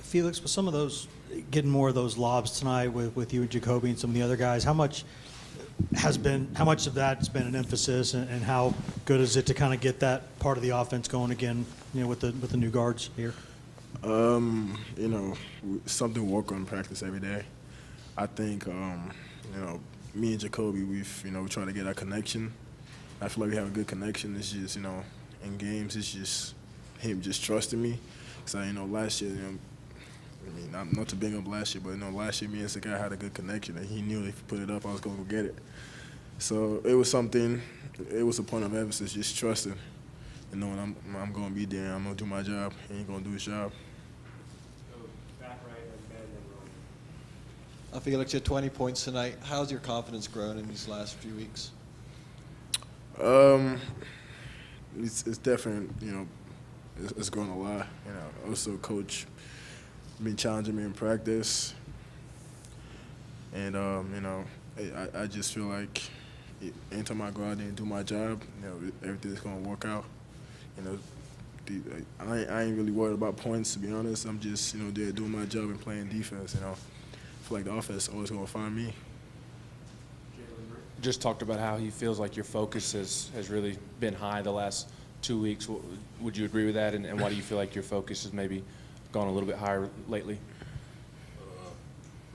Felix, with some of those, getting more of those lobs tonight with you and Jacoby and some of the other guys, how much of that's been an emphasis, and how good is it to kind of get that part of the offense going again, with the new guards here? Something we work on in practice every day. I think, me and Jacoby, we try to get our connection. I feel like we have a good connection. It's just, in games, it's just him just trusting me. Because, last year, not to bring up last year, but, last year me and Sakai had a good connection, and he knew if he put it up, I was going to go get it. So it was a point of emphasis, just trusting, and knowing I'm going to be there, I'm going to do my job, he ain't going to do his job. Felix, you had 20 points tonight. How's your confidence grown in these last few weeks? It's different, it's grown a lot. Also coach been challenging me in practice, and I just feel like anytime I go out there and do my job, everything's gonna work out. I ain't really worried about points, to be honest. I'm just there doing my job and playing defense. I feel like the offense is always gonna find me. Just talked about how he feels like your focus has really been high the last 2 weeks. Would you agree with that, and why do you feel like your focus has maybe gone a little bit higher lately?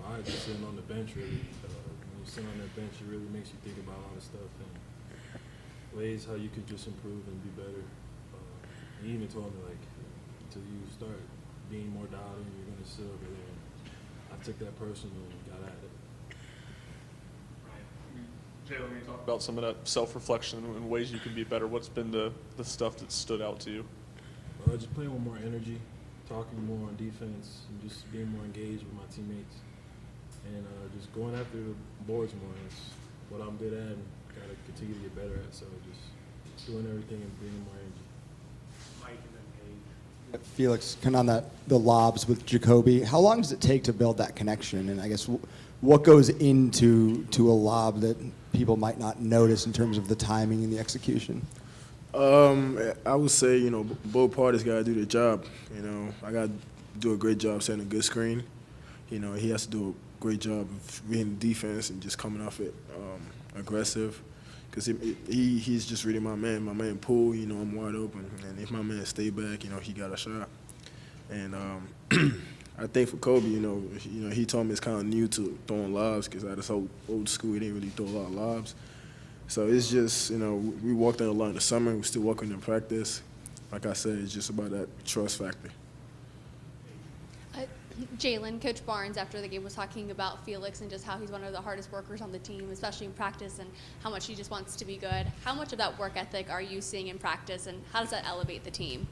I just sitting on the bench, really. When you sit on that bench, it really makes you think about a lot of stuff and ways how you could just improve and be better. He even told me, like, until you start being more dialed in, you're going to sit over there. I took that personal and got at it. Jaylen, when you talk about some of that self-reflection and ways you can be better, what's been the stuff that stood out to you? Just playing with more energy, talking more on defense, and just being more engaged with my teammates, and just going after the boards more. That's what I'm good at and got to continue to get better at. So just doing everything and bringing more energy. Felix, kind of on the lobs with Jacoby, how long does it take to build that connection? And I guess what goes into a lob that people might not notice in terms of the timing and the execution? I would say, both parties got to do their job. I got to do a great job setting a good screen. He has to do a great job of reading the defense and just coming off it aggressive. Because he's just reading my man Poole, I'm wide open. And if my man stay back, he got a shot. And I think for Kobe, he told me it's kind of new to throwing lobs because at this old school, he didn't really throw a lot of lobs. So it's just, we walked in a lot in the summer. We're still working in practice. Like I said, it's just about that trust factor. Jaylen, Coach Barnes, after the game, was talking about Felix and just how he's one of the hardest workers on the team, especially in practice, and how much he just wants to be good. How much of that work ethic are you seeing in practice, and how does that elevate the team?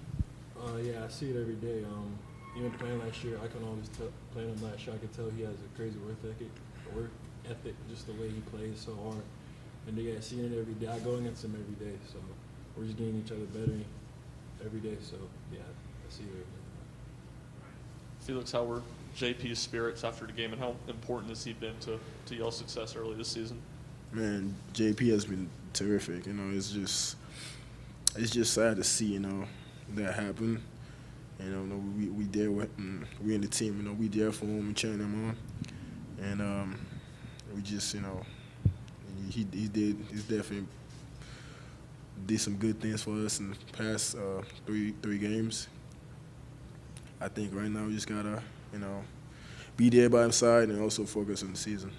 Yeah, I see it every day. Even playing last year, I can always tell. Playing him last year, I could tell he has a crazy work ethic, just the way he plays so hard. And yeah, seeing it every day. I go against him every day, so we're just getting each other better every day. So yeah, I see it every day. Felix, how were JP's spirits after the game, and how important has he been to y'all's success early this season? Man, JP has been terrific. It's just sad to see, that happen. We there with we in the team. We there for him and cheering him on, and we just he definitely did some good things for us in the past three games. I think right now we just gotta be there by his side and also focus on the season.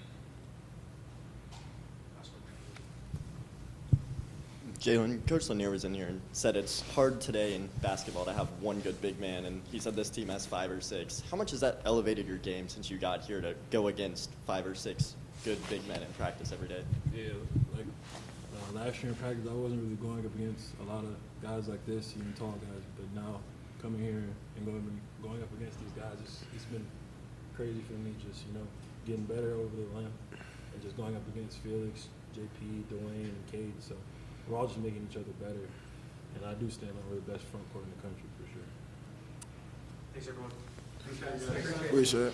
Jaylen, Coach Lanier was in here and said it's hard today in basketball to have one good big man, and he said this team has 5 or 6. How much has that elevated your game since you got here to go against 5 or 6 good big men in practice every day? Yeah, like last year in practice, I wasn't really going up against a lot of guys like this, even tall guys. But now coming here and going up against these guys, it's been crazy for me. Just getting better over the limb and just going up against Felix, JP, Dwayne, and Cade. So we're all just making each other better. And I do stand on we're the best front court in the country for sure. Thanks, everyone. Appreciate it.